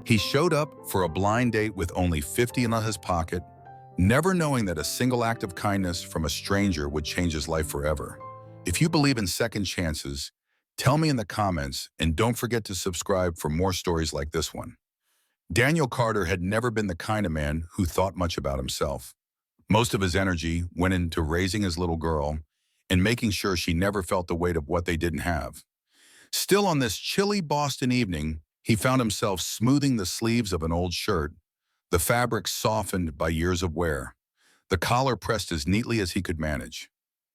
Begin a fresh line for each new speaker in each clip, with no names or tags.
He showed up for a blind date with only 50 in his pocket, never knowing that a single act of kindness from a stranger would change his life forever. If you believe in second chances, tell me in the comments, and don't forget to subscribe for more stories like this one. Daniel Carter had never been the kind of man who thought much about himself. Most of his energy went into raising his little girl and making sure she never felt the weight of what they didn't have. Still, on this chilly Boston evening, he found himself smoothing the sleeves of an old shirt, the fabric softened by years of wear, the collar pressed as neatly as he could manage.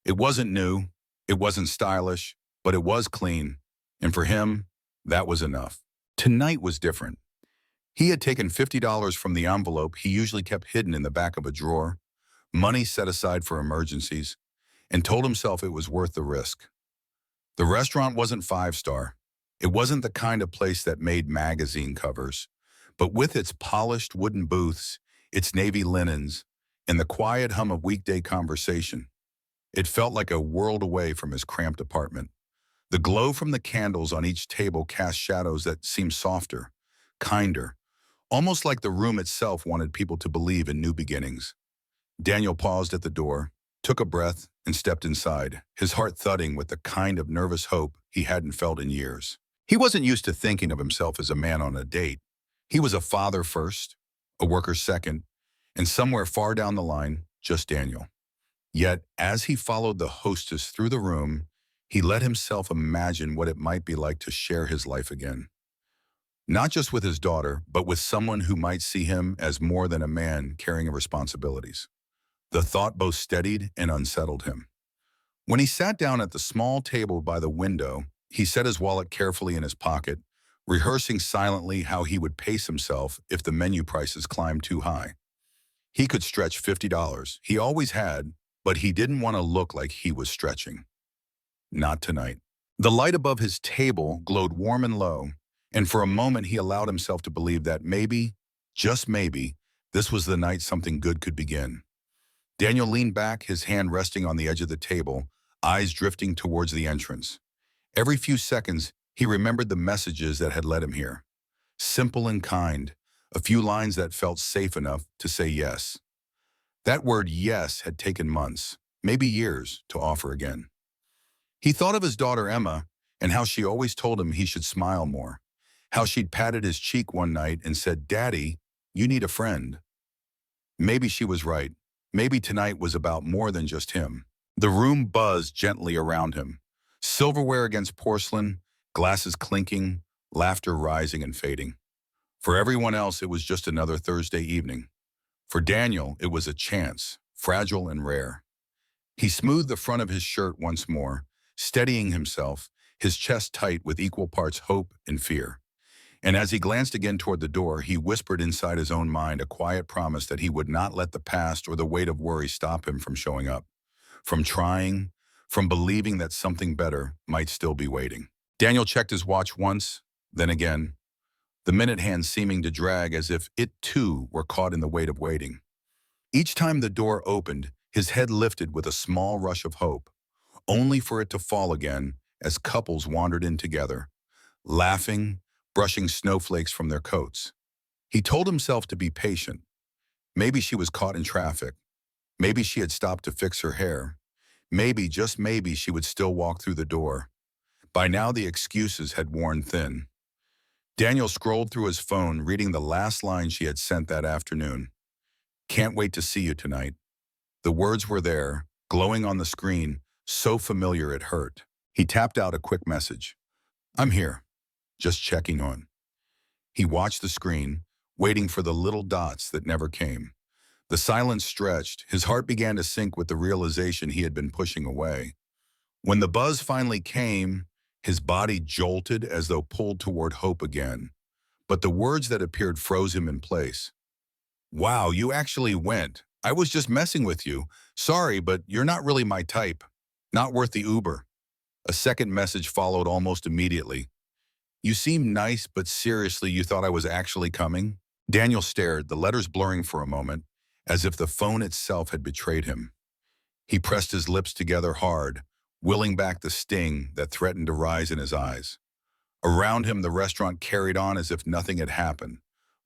It wasn't new, it wasn't stylish, but it was clean, and for him, that was enough. Tonight was different. He had taken $50 from the envelope he usually kept hidden in the back of a drawer, money set aside for emergencies, and told himself it was worth the risk. The restaurant wasn't five-star. It wasn't the kind of place that made magazine covers, but with its polished wooden booths, its navy linens, and the quiet hum of weekday conversation, it felt like a world away from his cramped apartment. The glow from the candles on each table cast shadows that seemed softer, kinder, almost like the room itself wanted people to believe in new beginnings. Daniel paused at the door, took a breath, and stepped inside, his heart thudding with the kind of nervous hope he hadn't felt in years. He wasn't used to thinking of himself as a man on a date. He was a father first, a worker second, and somewhere far down the line, just Daniel. Yet, as he followed the hostess through the room, he let himself imagine what it might be like to share his life again. Not just with his daughter, but with someone who might see him as more than a man carrying responsibilities. The thought both steadied and unsettled him. When he sat down at the small table by the window, he set his wallet carefully in his pocket, rehearsing silently how he would pace himself if the menu prices climbed too high. He could stretch $50. He always had, but he didn't want to look like he was stretching. Not tonight. The light above his table glowed warm and low, and for a moment he allowed himself to believe that maybe, just maybe, this was the night something good could begin. Daniel leaned back, his hand resting on the edge of the table, eyes drifting towards the entrance. Every few seconds, he remembered the messages that had led him here. Simple and kind, a few lines that felt safe enough to say yes. That word yes had taken months, maybe years, to offer again. He thought of his daughter Emma and how she always told him he should smile more. How she'd patted his cheek one night and said, "Daddy, you need a friend." Maybe she was right. Maybe tonight was about more than just him. The room buzzed gently around him. Silverware against porcelain, glasses clinking, laughter rising and fading. For everyone else, it was just another Thursday evening. For Daniel, it was a chance, fragile and rare. He smoothed the front of his shirt once more, steadying himself, his chest tight with equal parts hope and fear. And as he glanced again toward the door, he whispered inside his own mind a quiet promise that he would not let the past or the weight of worry stop him from showing up, from trying, from believing that something better might still be waiting. Daniel checked his watch once, then again, the minute hand seeming to drag as if it too were caught in the weight of waiting. Each time the door opened, his head lifted with a small rush of hope, only for it to fall again as couples wandered in together, laughing, brushing snowflakes from their coats. He told himself to be patient. Maybe she was caught in traffic. Maybe she had stopped to fix her hair. Maybe, just maybe, she would still walk through the door. By now, the excuses had worn thin. Daniel scrolled through his phone, reading the last line she had sent that afternoon. "Can't wait to see you tonight." The words were there, glowing on the screen, so familiar it hurt. He tapped out a quick message. "I'm here. Just checking on." He watched the screen, waiting for the little dots that never came. The silence stretched, his heart began to sink with the realization he had been pushing away. When the buzz finally came, his body jolted as though pulled toward hope again. But the words that appeared froze him in place. "Wow, you actually went. I was just messing with you. Sorry, but you're not really my type. Not worth the Uber." A second message followed almost immediately. "You seem nice, but seriously, you thought I was actually coming?" Daniel stared, the letters blurring for a moment, as if the phone itself had betrayed him. He pressed his lips together hard, willing back the sting that threatened to rise in his eyes. Around him, the restaurant carried on as if nothing had happened.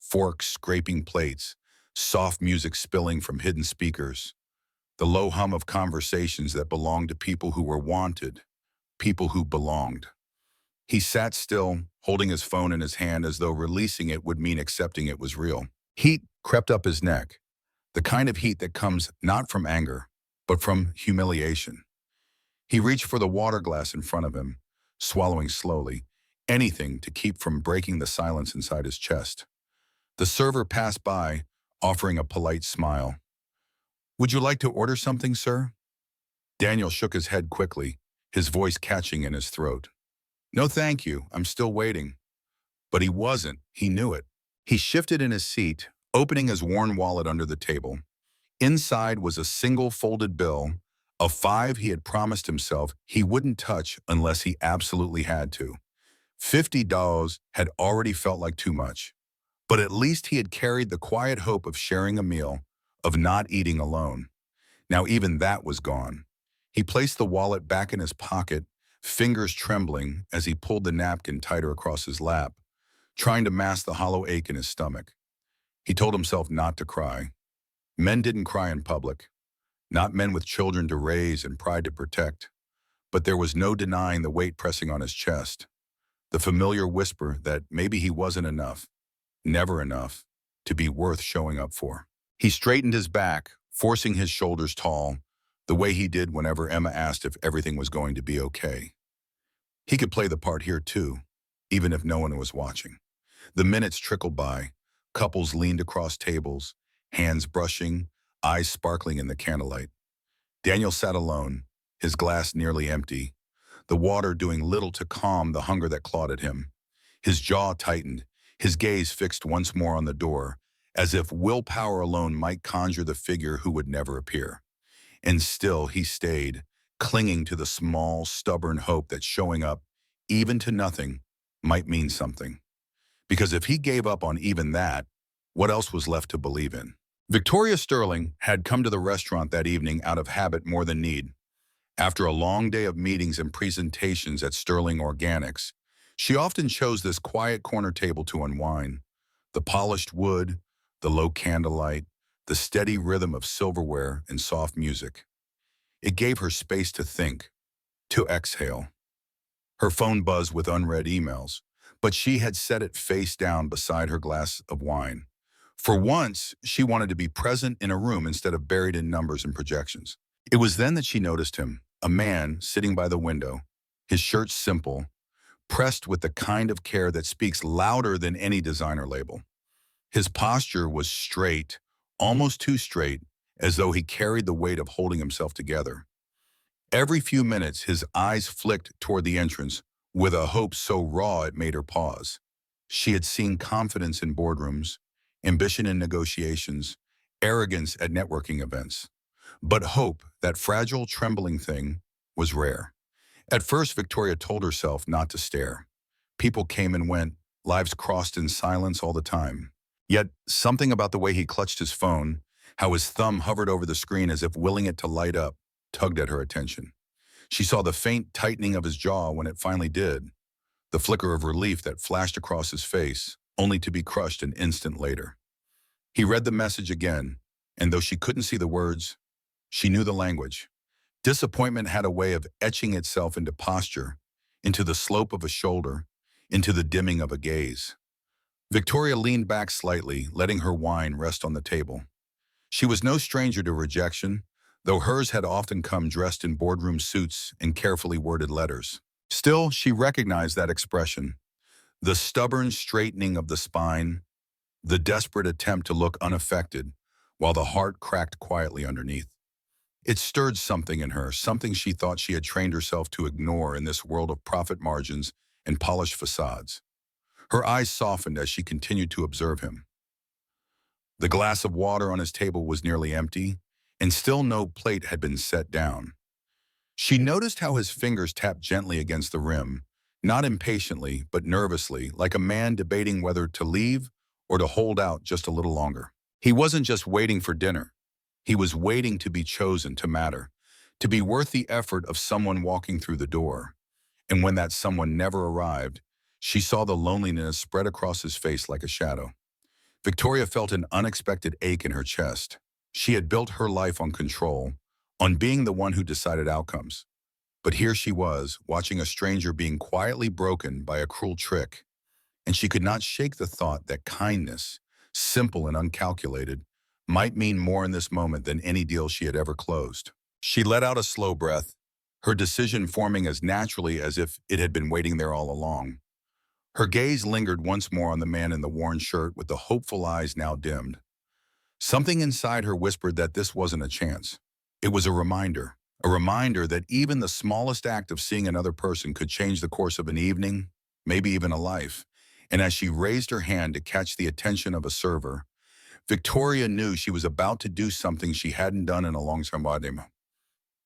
forks scraping plates, soft music spilling from hidden speakers, the low hum of conversations that belonged to people who were wanted, people who belonged. He sat still, holding his phone in his hand as though releasing it would mean accepting it was real. Heat crept up his neck, the kind of heat that comes not from anger, but from humiliation. He reached for the water glass in front of him, swallowing slowly, anything to keep from breaking the silence inside his chest. The server passed by, offering a polite smile. "Would you like to order something, sir?" Daniel shook his head quickly, his voice catching in his throat. "No, thank you. I'm still waiting." But he wasn't. He knew it. He shifted in his seat, opening his worn wallet under the table. Inside was a single folded bill, a five he had promised himself he wouldn't touch unless he absolutely had to. $50 had already felt like too much, but at least he had carried the quiet hope of sharing a meal, of not eating alone. Now even that was gone. He placed the wallet back in his pocket, fingers trembling as he pulled the napkin tighter across his lap, trying to mask the hollow ache in his stomach. He told himself not to cry. Men didn't cry in public, not men with children to raise and pride to protect. But there was no denying the weight pressing on his chest, the familiar whisper that maybe he wasn't enough, never enough, to be worth showing up for. He straightened his back, forcing his shoulders tall, the way he did whenever Emma asked if everything was going to be okay. He could play the part here too, even if no one was watching. The minutes trickled by. Couples leaned across tables, hands brushing, eyes sparkling in the candlelight. Daniel sat alone, his glass nearly empty, the water doing little to calm the hunger that clawed at him. His jaw tightened, his gaze fixed once more on the door, as if willpower alone might conjure the figure who would never appear. And still he stayed, clinging to the small, stubborn hope that showing up, even to nothing, might mean something. Because if he gave up on even that, what else was left to believe in? Victoria Sterling had come to the restaurant that evening out of habit more than need. After a long day of meetings and presentations at Sterling Organics, she often chose this quiet corner table to unwind. The polished wood, the low candlelight, the steady rhythm of silverware and soft music. It gave her space to think, to exhale. Her phone buzzed with unread emails, but she had set it face down beside her glass of wine. For once, she wanted to be present in a room instead of buried in numbers and projections. It was then that she noticed him, a man sitting by the window, his shirt simple, pressed with the kind of care that speaks louder than any designer label. His posture was straight, almost too straight, as though he carried the weight of holding himself together. Every few minutes, his eyes flicked toward the entrance with a hope so raw it made her pause. She had seen confidence in boardrooms, ambition in negotiations, arrogance at networking events. But hope, that fragile, trembling thing, was rare. At first, Victoria told herself not to stare. People came and went, lives crossed in silence all the time. Yet, something about the way he clutched his phone, how his thumb hovered over the screen as if willing it to light up, tugged at her attention. She saw the faint tightening of his jaw when it finally did, the flicker of relief that flashed across his face, only to be crushed an instant later. He read the message again, and though she couldn't see the words, she knew the language. Disappointment had a way of etching itself into posture, into the slope of a shoulder, into the dimming of a gaze. Victoria leaned back slightly, letting her wine rest on the table. She was no stranger to rejection, though hers had often come dressed in boardroom suits and carefully worded letters. Still, she recognized that expression, the stubborn straightening of the spine, the desperate attempt to look unaffected, while the heart cracked quietly underneath. It stirred something in her, something she thought she had trained herself to ignore in this world of profit margins and polished facades. Her eyes softened as she continued to observe him. The glass of water on his table was nearly empty, and still no plate had been set down. She noticed how his fingers tapped gently against the rim, not impatiently, but nervously, like a man debating whether to leave or to hold out just a little longer. He wasn't just waiting for dinner. He was waiting to be chosen to matter, to be worth the effort of someone walking through the door. And when that someone never arrived, she saw the loneliness spread across his face like a shadow. Victoria felt an unexpected ache in her chest. She had built her life on control, on being the one who decided outcomes. But here she was, watching a stranger being quietly broken by a cruel trick, and she could not shake the thought that kindness, simple and uncalculated, might mean more in this moment than any deal she had ever closed. She let out a slow breath, her decision forming as naturally as if it had been waiting there all along. Her gaze lingered once more on the man in the worn shirt with the hopeful eyes now dimmed. Something inside her whispered that this wasn't a chance. It was a reminder that even the smallest act of seeing another person could change the course of an evening, maybe even a life. And as she raised her hand to catch the attention of a server, Victoria knew she was about to do something she hadn't done in a long time.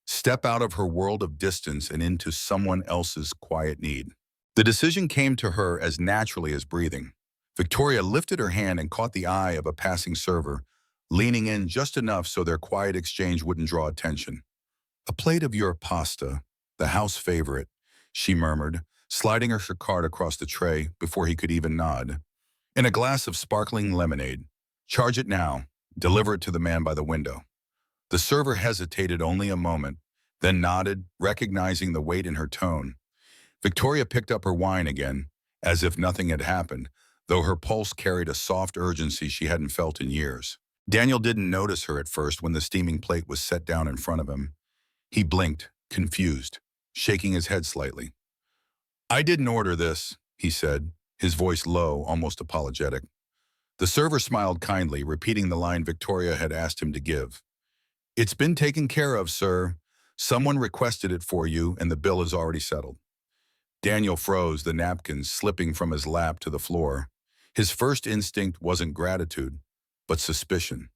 Step out of her world of distance and into someone else's quiet need. The decision came to her as naturally as breathing. Victoria lifted her hand and caught the eye of a passing server, leaning in just enough so their quiet exchange wouldn't draw attention. "A plate of your pasta, the house favorite," she murmured, sliding her card across the tray before he could even nod. "And a glass of sparkling lemonade. Charge it now. Deliver it to the man by the window." The server hesitated only a moment, then nodded, recognizing the weight in her tone. Victoria picked up her wine again, as if nothing had happened, though her pulse carried a soft urgency she hadn't felt in years. Daniel didn't notice her at first when the steaming plate was set down in front of him. He blinked, confused, shaking his head slightly. "I didn't order this," he said, his voice low, almost apologetic. The server smiled kindly, repeating the line Victoria had asked him to give. "It's been taken care of, sir. Someone requested it for you, and the bill is already settled." Daniel froze, the napkins slipping from his lap to the floor. His first instinct wasn't gratitude, but suspicion.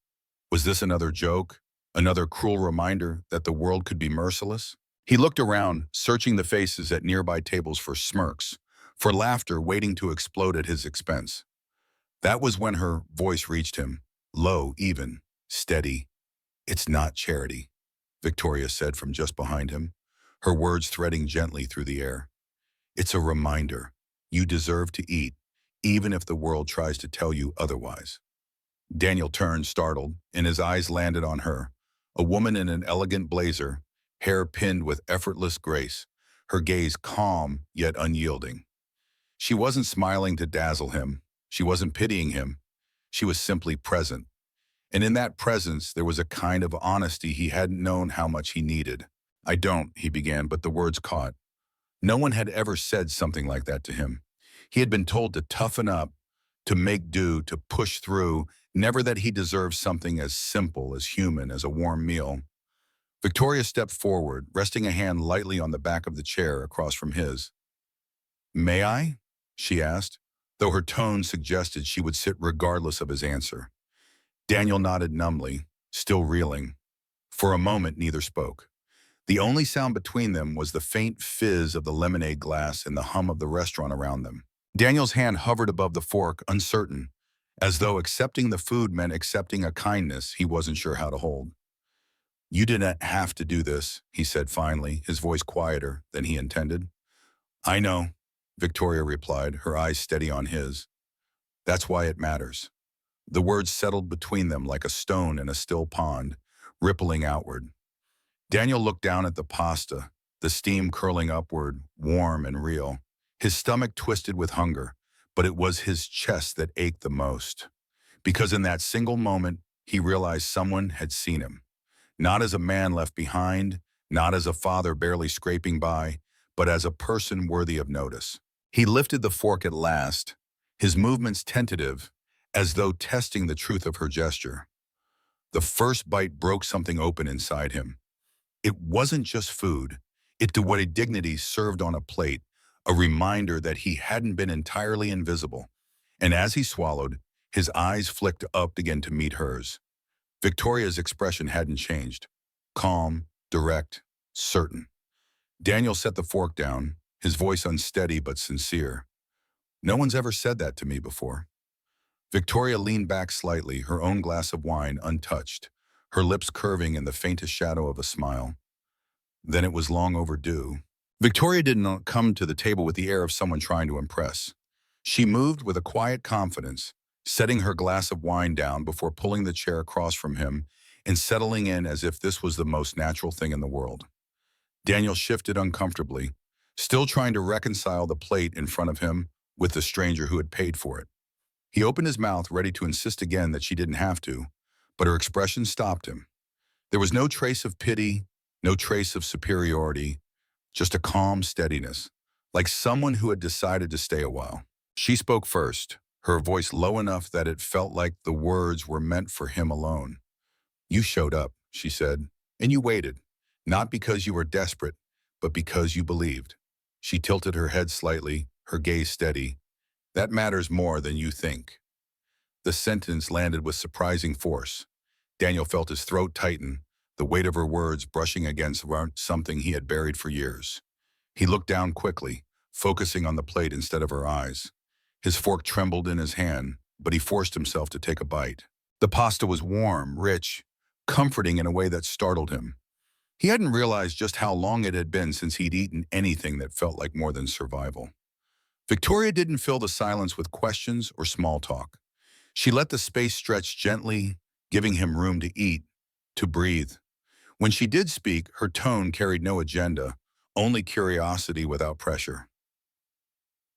Was this another joke? Another cruel reminder that the world could be merciless? He looked around, searching the faces at nearby tables for smirks, for laughter waiting to explode at his expense. That was when her voice reached him, low, even, steady. "It's not charity," Victoria said from just behind him, her words threading gently through the air. "It's a reminder. You deserve to eat, even if the world tries to tell you otherwise." Daniel turned, startled, and his eyes landed on her, a woman in an elegant blazer, hair pinned with effortless grace, her gaze calm yet unyielding. She wasn't smiling to dazzle him. She wasn't pitying him. She was simply present. And in that presence, there was a kind of honesty he hadn't known how much he needed. "I don't," he began, but the words caught. No one had ever said something like that to him. He had been told to toughen up, to make do, to push through, never that he deserved something as simple, as human, as a warm meal. Victoria stepped forward, resting a hand lightly on the back of the chair across from his. "May I?" she asked, though her tone suggested she would sit regardless of his answer. Daniel nodded numbly, still reeling. For a moment, neither spoke. The only sound between them was the faint fizz of the lemonade glass and the hum of the restaurant around them. Daniel's hand hovered above the fork, uncertain, as though accepting the food meant accepting a kindness he wasn't sure how to hold. "You didn't have to do this," he said finally, his voice quieter than he intended. "I know," Victoria replied, her eyes steady on his. "That's why it matters." The words settled between them like a stone in a still pond, rippling outward. Daniel looked down at the pasta, the steam curling upward, warm and real. His stomach twisted with hunger, but it was his chest that ached the most. Because in that single moment, he realized someone had seen him. Not as a man left behind, not as a father barely scraping by, but as a person worthy of notice. He lifted the fork at last, his movements tentative, as though testing the truth of her gesture. The first bite broke something open inside him. It wasn't just food. It was a dignity served on a plate, a reminder that he hadn't been entirely invisible. And as he swallowed, his eyes flicked up again to meet hers. Victoria's expression hadn't changed. Calm, direct, certain. Daniel set the fork down, his voice unsteady but sincere. "No one's ever said that to me before." Victoria leaned back slightly, her own glass of wine untouched, her lips curving in the faintest shadow of a smile. Then it was long overdue. Victoria did not come to the table with the air of someone trying to impress. She moved with a quiet confidence, setting her glass of wine down before pulling the chair across from him and settling in as if this was the most natural thing in the world. Daniel shifted uncomfortably, still trying to reconcile the plate in front of him with the stranger who had paid for it. He opened his mouth, ready to insist again that she didn't have to, but her expression stopped him. There was no trace of pity, no trace of superiority, just a calm steadiness, like someone who had decided to stay a while. She spoke first, her voice low enough that it felt like the words were meant for him alone. "You showed up," she said, "and you waited, not because you were desperate, but because you believed." She tilted her head slightly, her gaze steady. "That matters more than you think." The sentence landed with surprising force. Daniel felt his throat tighten, the weight of her words brushing against something he had buried for years. He looked down quickly, focusing on the plate instead of her eyes. His fork trembled in his hand, but he forced himself to take a bite. The pasta was warm, rich, comforting in a way that startled him. He hadn't realized just how long it had been since he'd eaten anything that felt like more than survival. Victoria didn't fill the silence with questions or small talk. She let the space stretch gently, giving him room to eat, to breathe. When she did speak, her tone carried no agenda, only curiosity without pressure.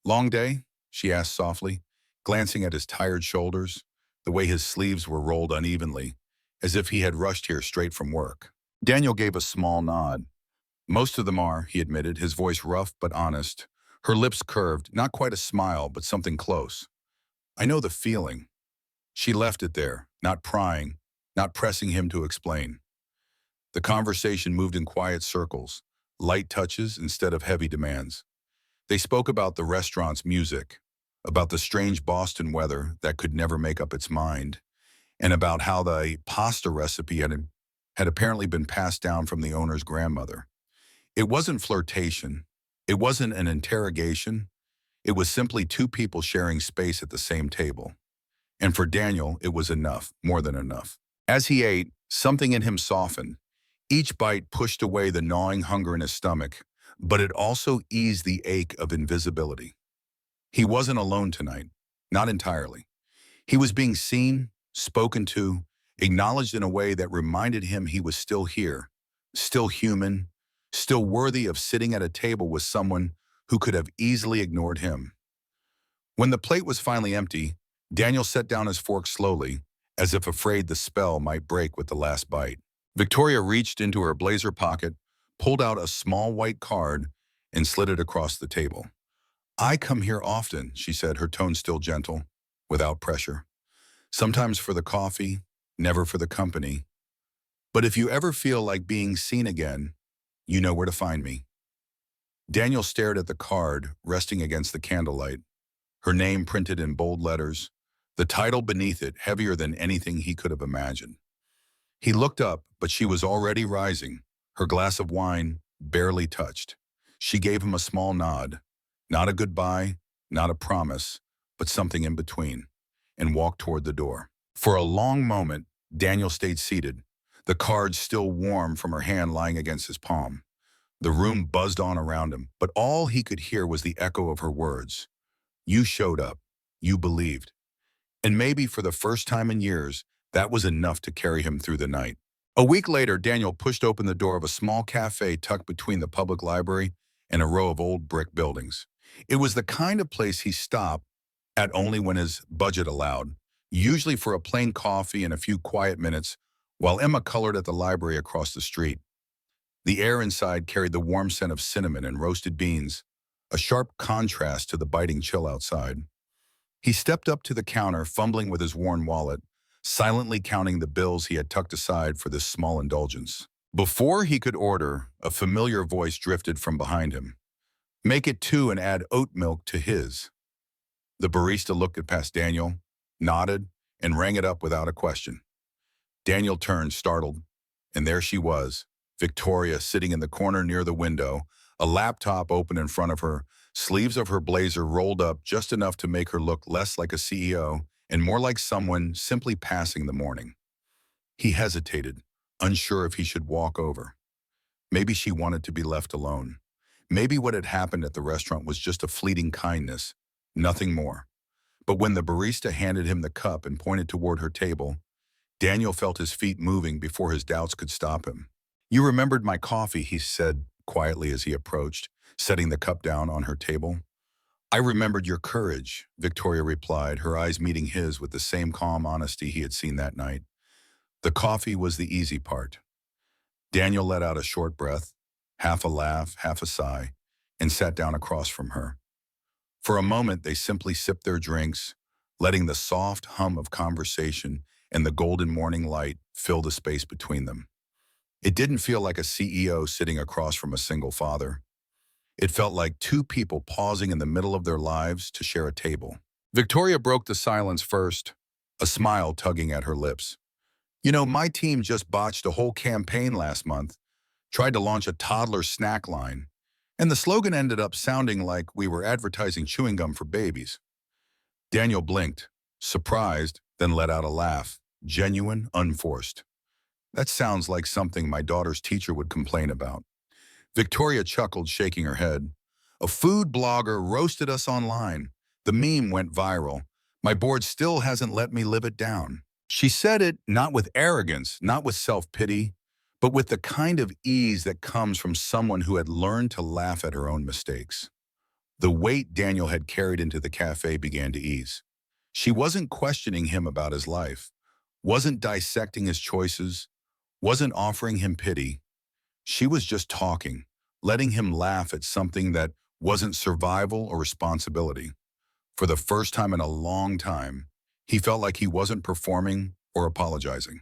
"Long day?" she asked softly, glancing at his tired shoulders, the way his sleeves were rolled unevenly, as if he had rushed here straight from work. Daniel gave a small nod. "Most of them are," he admitted, his voice rough but honest. Her lips curved, not quite a smile, but something close. "I know the feeling." She left it there, not prying, not pressing him to explain. The conversation moved in quiet circles, light touches instead of heavy demands. They spoke about the restaurant's music, about the strange Boston weather that could never make up its mind, and about how the pasta recipe had apparently been passed down from the owner's grandmother. It wasn't flirtation. It wasn't an interrogation. It was simply two people sharing space at the same table. And for Daniel, it was enough, more than enough. As he ate, something in him softened. Each bite pushed away the gnawing hunger in his stomach, but it also eased the ache of invisibility. He wasn't alone tonight, not entirely. He was being seen, spoken to, acknowledged in a way that reminded him he was still here, still human, still worthy of sitting at a table with someone who could have easily ignored him. When the plate was finally empty, Daniel set down his fork slowly, as if afraid the spell might break with the last bite. Victoria reached into her blazer pocket, pulled out a small white card, and slid it across the table. "I come here often," she said, her tone still gentle, without pressure. "Sometimes for the coffee, never for the company. But if you ever feel like being seen again, you know where to find me." Daniel stared at the card, resting against the candlelight, her name printed in bold letters, the title beneath it heavier than anything he could have imagined. He looked up, but she was already rising, her glass of wine barely touched. She gave him a small nod, not a goodbye, not a promise, but something in between, and walked toward the door. For a long moment, Daniel stayed seated, the card still warm from her hand lying against his palm. The room buzzed on around him, but all he could hear was the echo of her words. "You showed up. You believed." And maybe for the first time in years, that was enough to carry him through the night. A week later, Daniel pushed open the door of a small cafe tucked between the public library and a row of old brick buildings. It was the kind of place he stopped at only when his budget allowed, usually for a plain coffee and a few quiet minutes, while Emma colored at the library across the street. The air inside carried the warm scent of cinnamon and roasted beans, a sharp contrast to the biting chill outside. He stepped up to the counter, fumbling with his worn wallet, silently counting the bills he had tucked aside for this small indulgence. Before he could order, a familiar voice drifted from behind him. "Make it 2 and add oat milk to his." The barista looked at past Daniel, nodded, and rang it up without a question. Daniel turned, startled, and there she was, Victoria, sitting in the corner near the window, a laptop open in front of her, sleeves of her blazer rolled up just enough to make her look less like a CEO and more like someone simply passing the morning. He hesitated, unsure if he should walk over. Maybe she wanted to be left alone. Maybe what had happened at the restaurant was just a fleeting kindness, nothing more. But when the barista handed him the cup and pointed toward her table, Daniel felt his feet moving before his doubts could stop him. "You remembered my coffee," he said quietly as he approached, setting the cup down on her table. "I remembered your courage," Victoria replied, her eyes meeting his with the same calm honesty he had seen that night. The coffee was the easy part. Daniel let out a short breath, half a laugh, half a sigh, and sat down across from her. For a moment, they simply sipped their drinks, letting the soft hum of conversation and the golden morning light fill the space between them. It didn't feel like a CEO sitting across from a single father. It felt like two people pausing in the middle of their lives to share a table. Victoria broke the silence first, a smile tugging at her lips. "You know, my team just botched a whole campaign last month, tried to launch a toddler snack line, and the slogan ended up sounding like we were advertising chewing gum for babies." Daniel blinked, surprised, then let out a laugh, genuine, unforced. "That sounds like something my daughter's teacher would complain about." Victoria chuckled, shaking her head. "A food blogger roasted us online. The meme went viral. My board still hasn't let me live it down." She said it not with arrogance, not with self-pity, but with the kind of ease that comes from someone who had learned to laugh at her own mistakes. The weight Daniel had carried into the cafe began to ease. She wasn't questioning him about his life, wasn't dissecting his choices, wasn't offering him pity. She was just talking, letting him laugh at something that wasn't survival or responsibility. For the first time in a long time, he felt like he wasn't performing or apologizing.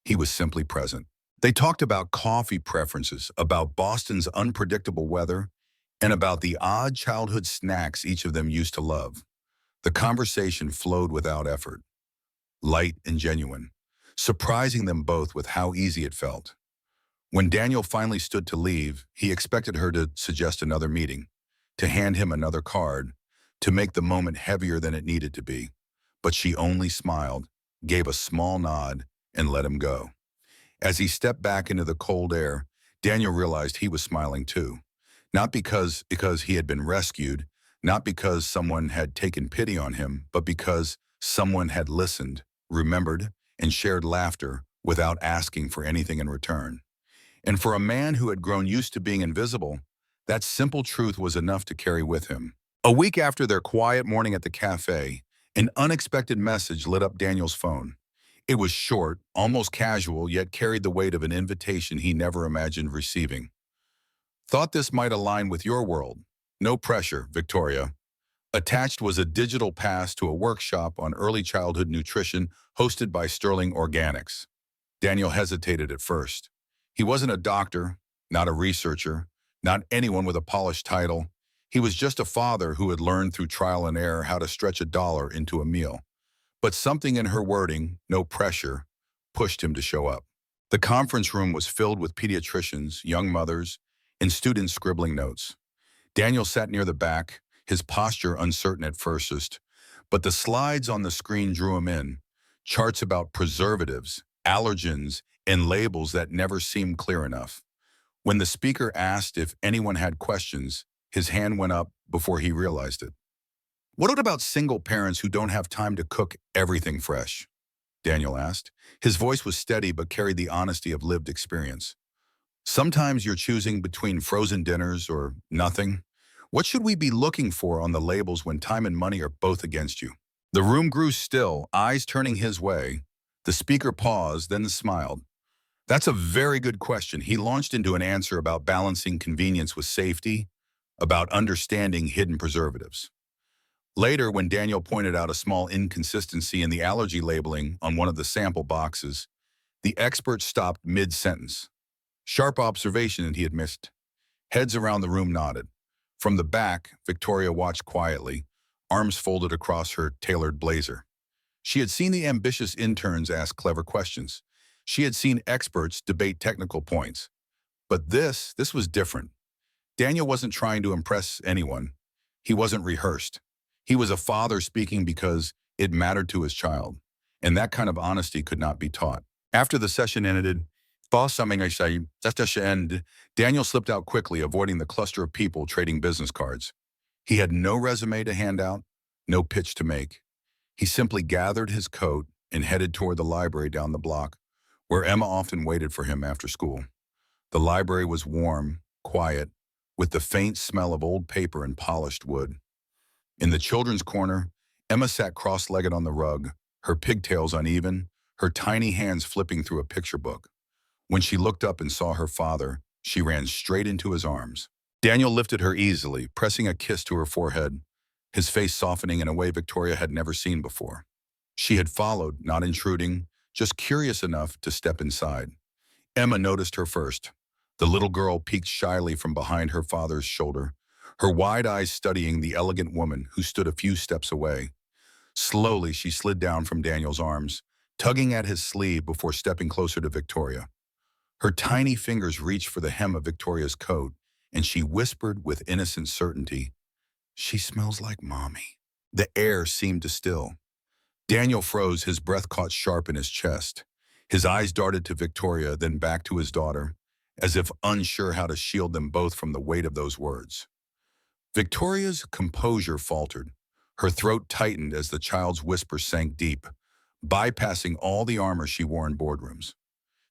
He was simply present. They talked about coffee preferences, about Boston's unpredictable weather, and about the odd childhood snacks each of them used to love. The conversation flowed without effort, light and genuine, surprising them both with how easy it felt. When Daniel finally stood to leave, he expected her to suggest another meeting, to hand him another card, to make the moment heavier than it needed to be. But she only smiled, gave a small nod, and let him go. As he stepped back into the cold air, Daniel realized he was smiling too. Not because he had been rescued, not because someone had taken pity on him, but because someone had listened, remembered, and shared laughter without asking for anything in return. And for a man who had grown used to being invisible, that simple truth was enough to carry with him. A week after their quiet morning at the cafe, an unexpected message lit up Daniel's phone. It was short, almost casual, yet carried the weight of an invitation he never imagined receiving. "Thought this might align with your world. No pressure, Victoria." Attached was a digital pass to a workshop on early childhood nutrition hosted by Sterling Organics. Daniel hesitated at first. He wasn't a doctor, not a researcher, not anyone with a polished title. He was just a father who had learned through trial and error how to stretch a dollar into a meal. But something in her wording, no pressure, pushed him to show up. The conference room was filled with pediatricians, young mothers, and students scribbling notes. Daniel sat near the back, his posture uncertain at first, but the slides on the screen drew him in. Charts about preservatives, allergens, and labels that never seemed clear enough. When the speaker asked if anyone had questions, his hand went up before he realized it. "What about single parents who don't have time to cook everything fresh?" Daniel asked. His voice was steady but carried the honesty of lived experience. "Sometimes you're choosing between frozen dinners or nothing. What should we be looking for on the labels when time and money are both against you?" The room grew still, eyes turning his way. The speaker paused, then smiled. "That's a very good question." He launched into an answer about balancing convenience with safety, about understanding hidden preservatives. Later, when Daniel pointed out a small inconsistency in the allergy labeling on one of the sample boxes, the expert stopped mid-sentence. Sharp observation, and he had missed. Heads around the room nodded. From the back, Victoria watched quietly, arms folded across her tailored blazer. She had seen the ambitious interns ask clever questions. She had seen experts debate technical points. But this was different. Daniel wasn't trying to impress anyone. He wasn't rehearsed. He was a father speaking because it mattered to his child. And that kind of honesty could not be taught. After the session ended, Daniel slipped out quickly, avoiding the cluster of people trading business cards. He had no resume to hand out, no pitch to make. He simply gathered his coat and headed toward the library down the block, where Emma often waited for him after school. The library was warm, quiet, with the faint smell of old paper and polished wood. In the children's corner, Emma sat cross-legged on the rug, her pigtails uneven, her tiny hands flipping through a picture book. When she looked up and saw her father, she ran straight into his arms. Daniel lifted her easily, pressing a kiss to her forehead, his face softening in a way Victoria had never seen before. She had followed, not intruding, just curious enough to step inside. Emma noticed her first. The little girl peeked shyly from behind her father's shoulder, her wide eyes studying the elegant woman who stood a few steps away. Slowly, she slid down from Daniel's arms, tugging at his sleeve before stepping closer to Victoria. Her tiny fingers reached for the hem of Victoria's coat, and she whispered with innocent certainty, "She smells like Mommy." The air seemed to still. Daniel froze, his breath caught sharp in his chest. His eyes darted to Victoria, then back to his daughter, as if unsure how to shield them both from the weight of those words. Victoria's composure faltered. Her throat tightened as the child's whisper sank deep, bypassing all the armor she wore in boardrooms.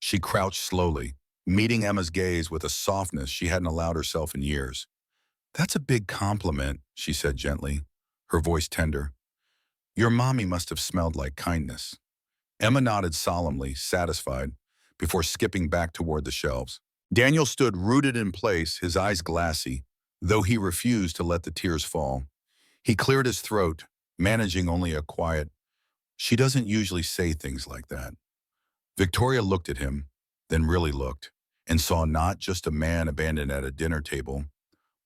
She crouched slowly, meeting Emma's gaze with a softness she hadn't allowed herself in years. "That's a big compliment," she said gently, her voice tender. "Your mommy must have smelled like kindness." Emma nodded solemnly, satisfied, before skipping back toward the shelves. Daniel stood rooted in place, his eyes glassy, though he refused to let the tears fall. He cleared his throat, managing only a quiet, "She doesn't usually say things like that." Victoria looked at him, then really looked, and saw not just a man abandoned at a dinner table,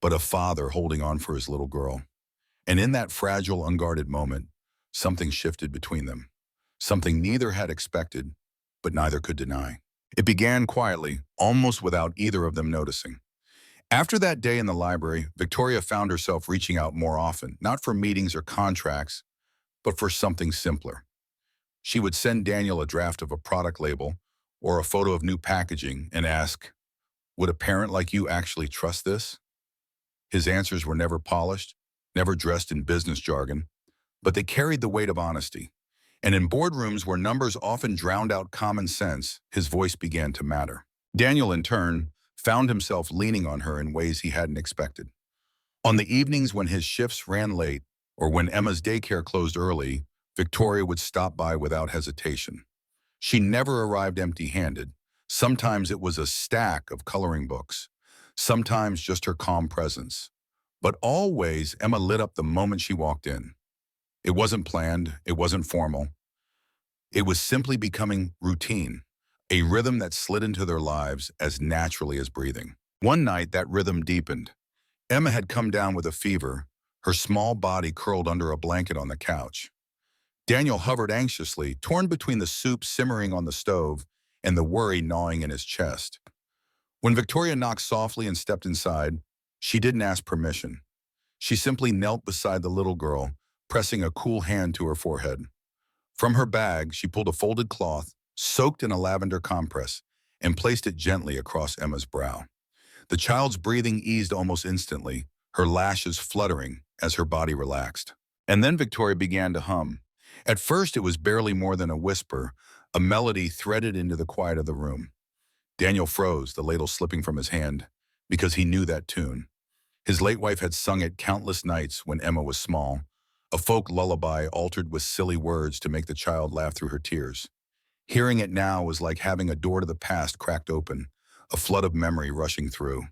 but a father holding on for his little girl. And in that fragile, unguarded moment, something shifted between them. Something neither had expected, but neither could deny. It began quietly, almost without either of them noticing. After that day in the library, Victoria found herself reaching out more often, not for meetings or contracts, but for something simpler. She would send Daniel a draft of a product label or a photo of new packaging and ask, "Would a parent like you actually trust this?" His answers were never polished, never dressed in business jargon, but they carried the weight of honesty. And in boardrooms where numbers often drowned out common sense, his voice began to matter. Daniel, in turn, found himself leaning on her in ways he hadn't expected. On the evenings when his shifts ran late or when Emma's daycare closed early, Victoria would stop by without hesitation. She never arrived empty-handed. Sometimes it was a stack of coloring books, sometimes just her calm presence. But always, Emma lit up the moment she walked in. It wasn't planned, it wasn't formal. It was simply becoming routine, a rhythm that slid into their lives as naturally as breathing. One night, that rhythm deepened. Emma had come down with a fever, her small body curled under a blanket on the couch. Daniel hovered anxiously, torn between the soup simmering on the stove and the worry gnawing in his chest. When Victoria knocked softly and stepped inside, she didn't ask permission. She simply knelt beside the little girl, pressing a cool hand to her forehead. From her bag, she pulled a folded cloth, soaked in a lavender compress, and placed it gently across Emma's brow. The child's breathing eased almost instantly, her lashes fluttering as her body relaxed. And then Victoria began to hum. At first, it was barely more than a whisper, a melody threaded into the quiet of the room. Daniel froze, the ladle slipping from his hand, because he knew that tune. His late wife had sung it countless nights when Emma was small, a folk lullaby altered with silly words to make the child laugh through her tears. Hearing it now was like having a door to the past cracked open, a flood of memory rushing through.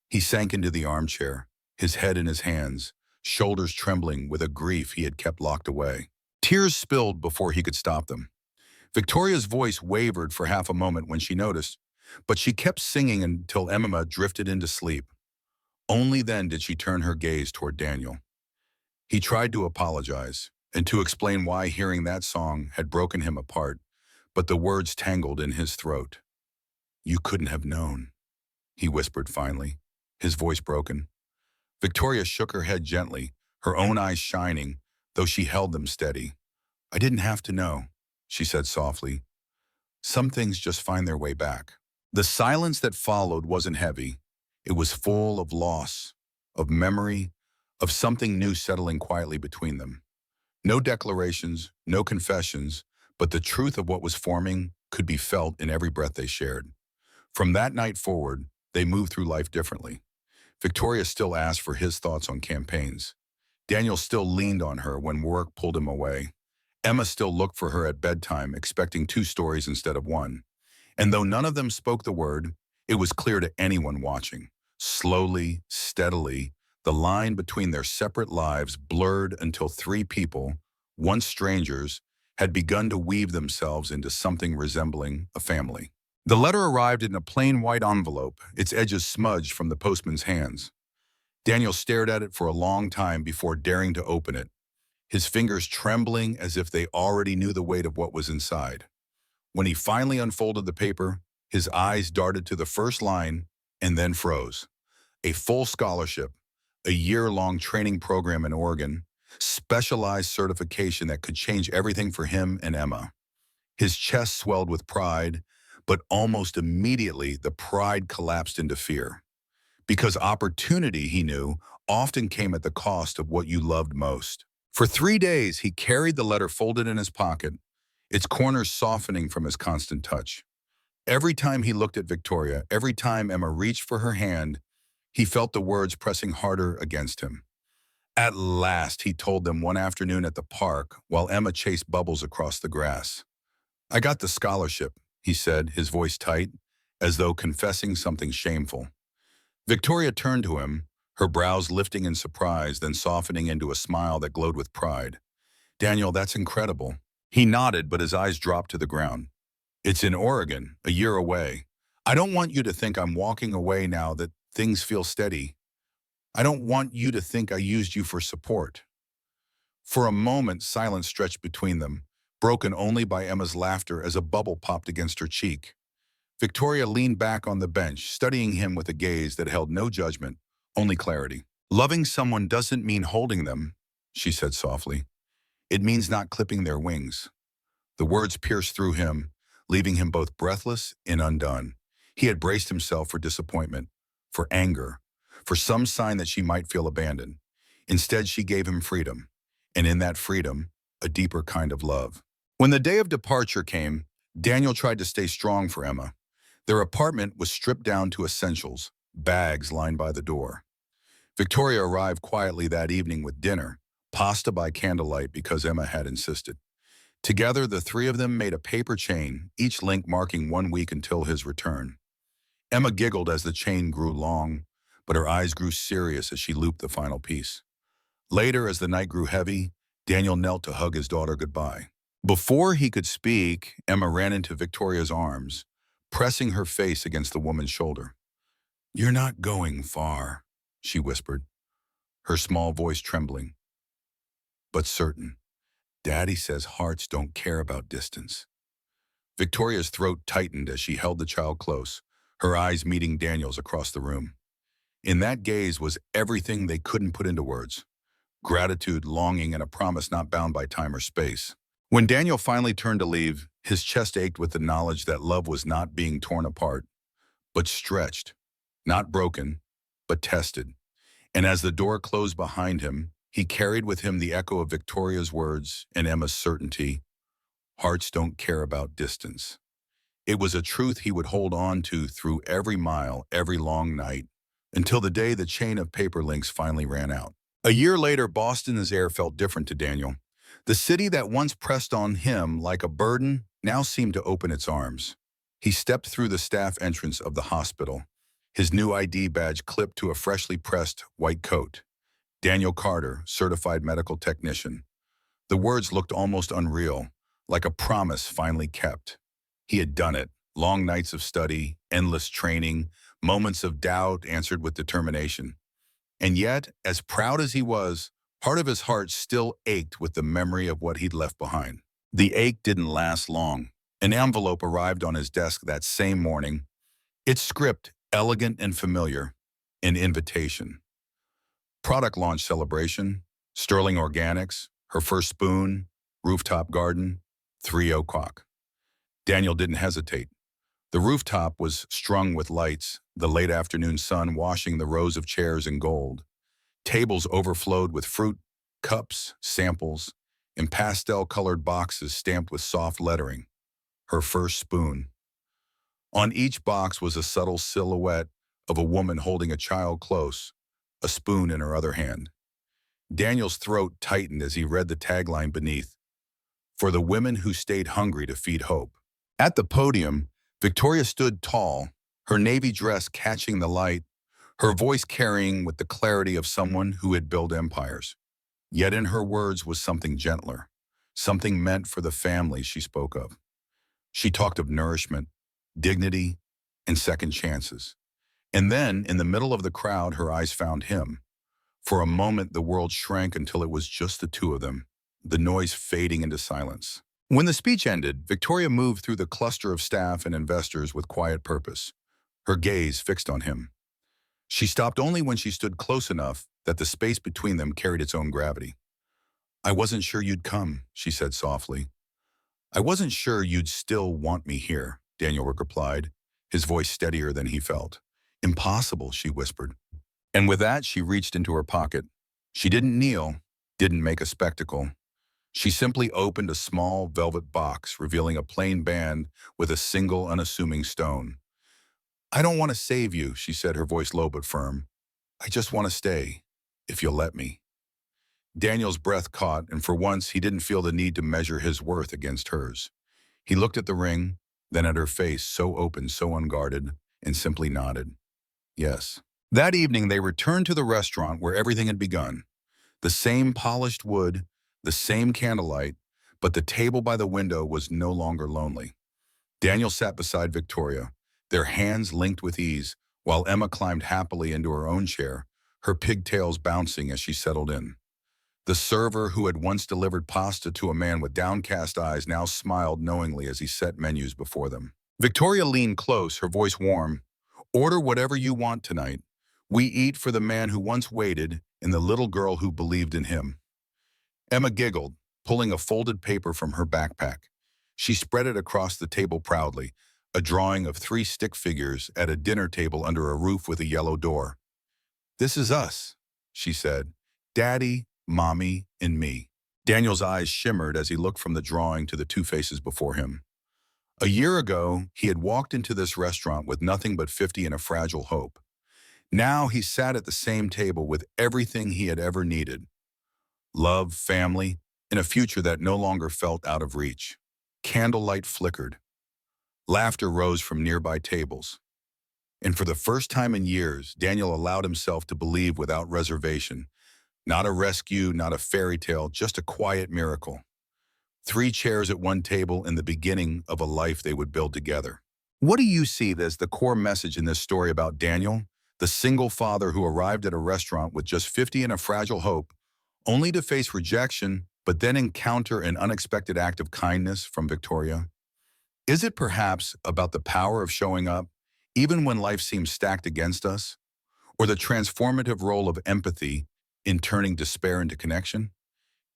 He sank into the armchair, his head in his hands, shoulders trembling with a grief he had kept locked away. Tears spilled before he could stop them. Victoria's voice wavered for half a moment when she noticed, but she kept singing until Emma drifted into sleep. Only then did she turn her gaze toward Daniel. He tried to apologize and to explain why hearing that song had broken him apart, but the words tangled in his throat. "You couldn't have known," he whispered finally, his voice broken. Victoria shook her head gently, her own eyes shining, though she held them steady. "I didn't have to know," she said softly. "Some things just find their way back." The silence that followed wasn't heavy. It was full of loss, of memory, of something new settling quietly between them. No declarations, no confessions, but the truth of what was forming could be felt in every breath they shared. From that night forward, they moved through life differently. Victoria still asked for his thoughts on campaigns. Daniel still leaned on her when work pulled him away. Emma still looked for her at bedtime, expecting two stories instead of one. And though none of them spoke the word, it was clear to anyone watching. Slowly, steadily, the line between their separate lives blurred until three people, once strangers, had begun to weave themselves into something resembling a family. The letter arrived in a plain white envelope, its edges smudged from the postman's hands. Daniel stared at it for a long time before daring to open it, his fingers trembling as if they already knew the weight of what was inside. When he finally unfolded the paper, his eyes darted to the first line and then froze. A full scholarship, a year-long training program in Oregon, specialized certification that could change everything for him and Emma. His chest swelled with pride, but almost immediately the pride collapsed into fear. Because opportunity, he knew, often came at the cost of what you loved most. For 3 days, he carried the letter folded in his pocket, its corners softening from his constant touch. Every time he looked at Victoria, every time Emma reached for her hand, he felt the words pressing harder against him. At last, he told them one afternoon at the park while Emma chased bubbles across the grass. "I got the scholarship," he said, his voice tight, as though confessing something shameful. Victoria turned to him, her brows lifting in surprise, then softening into a smile that glowed with pride. "Daniel, that's incredible." He nodded, but his eyes dropped to the ground. "It's in Oregon, a year away. I don't want you to think I'm walking away now that things feel steady. I don't want you to think I used you for support." For a moment, silence stretched between them, broken only by Emma's laughter as a bubble popped against her cheek. Victoria leaned back on the bench, studying him with a gaze that held no judgment, only clarity. "Loving someone doesn't mean holding them," she said softly. "It means not clipping their wings." The words pierced through him, leaving him both breathless and undone. He had braced himself for disappointment, for anger, for some sign that she might feel abandoned. Instead, she gave him freedom, and in that freedom, a deeper kind of love. When the day of departure came, Daniel tried to stay strong for Emma. Their apartment was stripped down to essentials, bags lined by the door. Victoria arrived quietly that evening with dinner, pasta by candlelight because Emma had insisted. Together, the three of them made a paper chain, each link marking 1 week until his return. Emma giggled as the chain grew long, but her eyes grew serious as she looped the final piece. Later, as the night grew heavy, Daniel knelt to hug his daughter goodbye. Before he could speak, Emma ran into Victoria's arms, pressing her face against the woman's shoulder. "You're not going far," she whispered, her small voice trembling, but certain. "Daddy says hearts don't care about distance." Victoria's throat tightened as she held the child close, her eyes meeting Daniel's across the room. In that gaze was everything they couldn't put into words: gratitude, longing, and a promise not bound by time or space. When Daniel finally turned to leave, his chest ached with the knowledge that love was not being torn apart, but stretched, not broken, but tested. And as the door closed behind him, he carried with him the echo of Victoria's words and Emma's certainty: hearts don't care about distance. It was a truth he would hold on to through every mile, every long night, until the day the chain of paper links finally ran out. A year later, Boston's air felt different to Daniel. The city that once pressed on him like a burden now seemed to open its arms. He stepped through the staff entrance of the hospital, his new ID badge clipped to a freshly pressed white coat. Daniel Carter, certified medical technician. The words looked almost unreal, like a promise finally kept. He had done it. Long nights of study, endless training, moments of doubt answered with determination. And yet, as proud as he was, part of his heart still ached with the memory of what he'd left behind. The ache didn't last long. An envelope arrived on his desk that same morning. Its script, elegant and familiar, an invitation. Product launch celebration, Sterling Organics, her first spoon, rooftop garden, 3 o'clock. Daniel didn't hesitate. The rooftop was strung with lights, the late afternoon sun washing the rows of chairs in gold. Tables overflowed with fruit, cups, samples, in pastel-colored boxes stamped with soft lettering, her first spoon. On each box was a subtle silhouette of a woman holding a child close, a spoon in her other hand. Daniel's throat tightened as he read the tagline beneath, "For the women who stayed hungry to feed hope." At the podium, Victoria stood tall, her navy dress catching the light, her voice carrying with the clarity of someone who had built empires. Yet in her words was something gentler, something meant for the family she spoke of. She talked of nourishment, dignity, and second chances. And then, in the middle of the crowd, her eyes found him. For a moment, the world shrank until it was just the two of them, the noise fading into silence. When the speech ended, Victoria moved through the cluster of staff and investors with quiet purpose, her gaze fixed on him. She stopped only when she stood close enough that the space between them carried its own gravity. "I wasn't sure you'd come," she said softly. "I wasn't sure you'd still want me here," Daniel replied, his voice steadier than he felt. "Impossible," she whispered. And with that, she reached into her pocket. She didn't kneel, didn't make a spectacle. She simply opened a small velvet box, revealing a plain band with a single unassuming stone. "I don't want to save you," she said, her voice low but firm. "I just want to stay, if you'll let me." Daniel's breath caught, and for once he didn't feel the need to measure his worth against hers. He looked at the ring, then at her face, so open, so unguarded, and simply nodded. Yes. That evening they returned to the restaurant where everything had begun. The same polished wood, the same candlelight, but the table by the window was no longer lonely. Daniel sat beside Victoria, their hands linked with ease, while Emma climbed happily into her own chair, her pigtails bouncing as she settled in. The server who had once delivered pasta to a man with downcast eyes now smiled knowingly as he set menus before them. Victoria leaned close, her voice warm. "Order whatever you want tonight. We eat for the man who once waited and the little girl who believed in him." Emma giggled, pulling a folded paper from her backpack. She spread it across the table proudly, a drawing of 3 stick figures at a dinner table under a roof with a yellow door. "This is us," she said. "Daddy, Mommy, and me." Daniel's eyes shimmered as he looked from the drawing to the 2 faces before him. A year ago, he had walked into this restaurant with nothing but 50 and a fragile hope. Now he sat at the same table with everything he had ever needed: love, family, and a future that no longer felt out of reach. Candlelight flickered. Laughter rose from nearby tables. And for the first time in years, Daniel allowed himself to believe without reservation. Not a rescue, not a fairy tale, just a quiet miracle. 3 chairs at one table in the beginning of a life they would build together. What do you see as the core message in this story about Daniel, the single father who arrived at a restaurant with just 50 and a fragile hope, only to face rejection, but then encounter an unexpected act of kindness from Victoria? Is it perhaps about the power of showing up, even when life seems stacked against us, or the transformative role of empathy in turning despair into connection?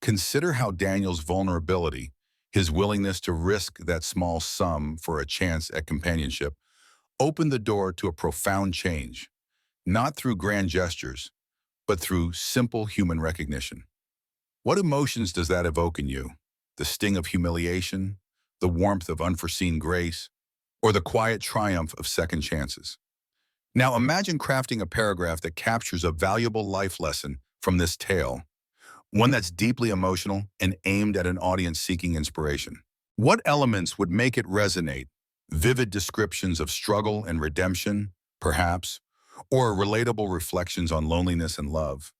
Consider how Daniel's vulnerability, his willingness to risk that small sum for a chance at companionship, opened the door to a profound change, not through grand gestures, but through simple human recognition. What emotions does that evoke in you? The sting of humiliation, the warmth of unforeseen grace, or the quiet triumph of second chances? Now imagine crafting a paragraph that captures a valuable life lesson from this tale, one that's deeply emotional and aimed at an audience seeking inspiration. What elements would make it resonate? Vivid descriptions of struggle and redemption, perhaps, or relatable reflections on loneliness and love?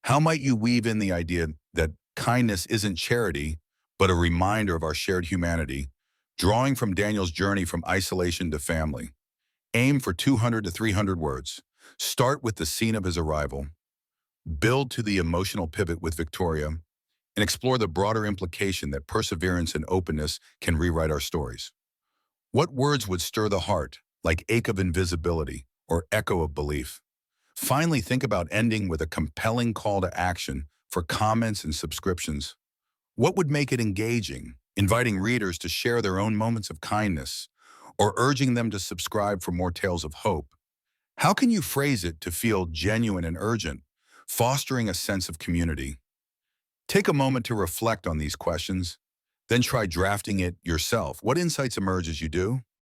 How might you weave in the idea that kindness isn't charity, but a reminder of our shared humanity, drawing from Daniel's journey from isolation to family? Aim for 200 to 300 words. Start with the scene of his arrival. Build to the emotional pivot with Victoria, and explore the broader implication that perseverance and openness can rewrite our stories. What words would stir the heart, like ache of invisibility or echo of belief? Finally, think about ending with a compelling call to action for comments and subscriptions. What would make it engaging, inviting readers to share their own moments of kindness, or urging them to subscribe for more tales of hope? How can you phrase it to feel genuine and urgent, fostering a sense of community? Take a moment to reflect on these questions, then try drafting it yourself. What insights emerge as you do?